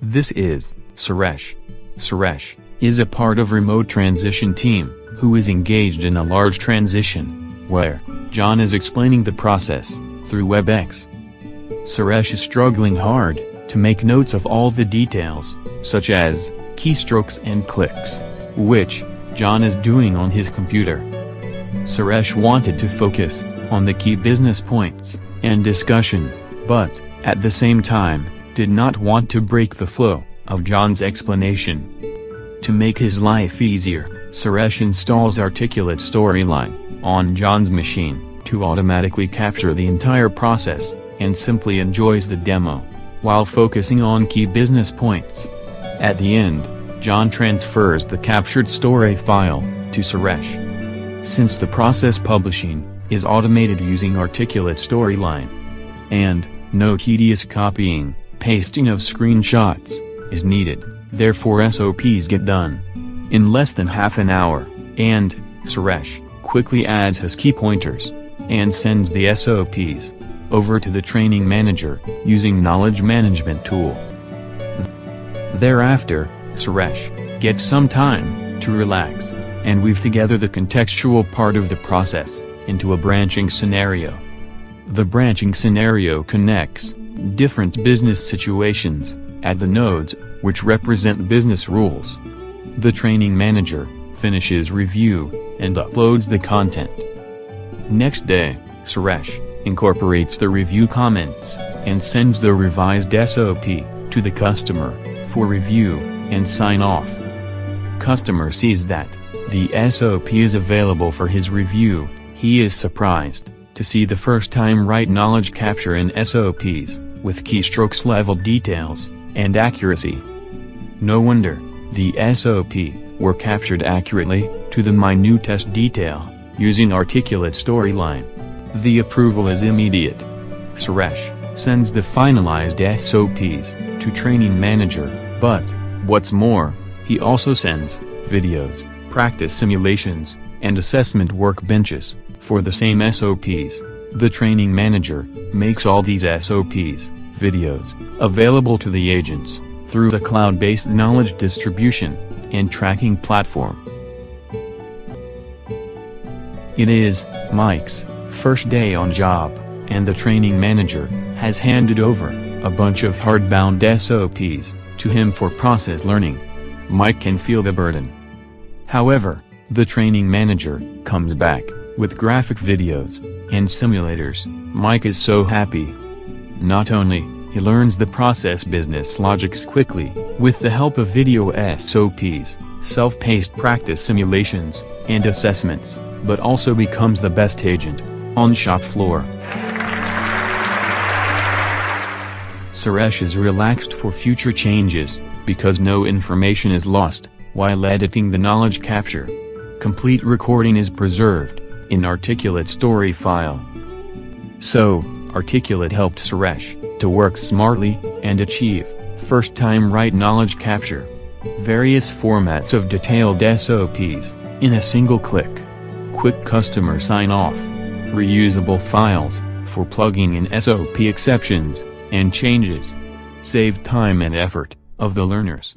This is Suresh. Suresh is a part of remote transition team, who is engaged in a large transition, where John is explaining the process through WebEx. Suresh is struggling hard to make notes of all the details, such as keystrokes and clicks, which John is doing on his computer. Suresh wanted to focus on the key business points and discussion, but, at the same time, did not want to break the flow of John's explanation. To make his life easier, Suresh installs Articulate Storyline on John's machine to automatically capture the entire process, and simply enjoys the demo, while focusing on key business points. At the end, John transfers the captured story file to Suresh. Since the process publishing is automated using Articulate Storyline, and no tedious copying, pasting of screenshots is needed, therefore SOPs get done in less than half an hour, and Suresh quickly adds his key pointers and sends the SOPs over to the training manager using knowledge management tool. Thereafter, Suresh gets some time to relax and weave together the contextual part of the process into a branching scenario. The branching scenario connects different business situations at the nodes, which represent business rules. The training manager finishes review and uploads the content. Next day, Suresh incorporates the review comments and sends the revised SOP to the customer for review and sign off. Customer sees that the SOP is available for his review. He is surprised to see the first time right knowledge capture in SOPs, with keystrokes level details and accuracy. No wonder the SOP were captured accurately to the minutest detail using Articulate Storyline. The approval is immediate. Suresh sends the finalized SOPs to training manager, but what's more, he also sends videos, practice simulations, and assessment workbenches for the same SOPs. The training manager makes all these SOPs, videos, available to the agents through a cloud-based knowledge distribution and tracking platform. It is Mike's first day on job, and the training manager has handed over a bunch of hardbound SOPs to him for process learning. Mike can feel the burden. However, the training manager comes back with graphic videos and simulators. Mike is so happy. Not only he learns the process business logics quickly with the help of video SOPs, self-paced practice simulations, and assessments, but also becomes the best agent on shop floor. Suresh is relaxed for future changes, because no information is lost while editing the knowledge capture. Complete recording is preserved in Articulate story file. So, Articulate helped Suresh to work smartly and achieve first-time right knowledge capture. Various formats of detailed SOPs in a single click. Quick customer sign-off. Reusable files for plugging in SOP exceptions and changes. Save time and effort of the learners.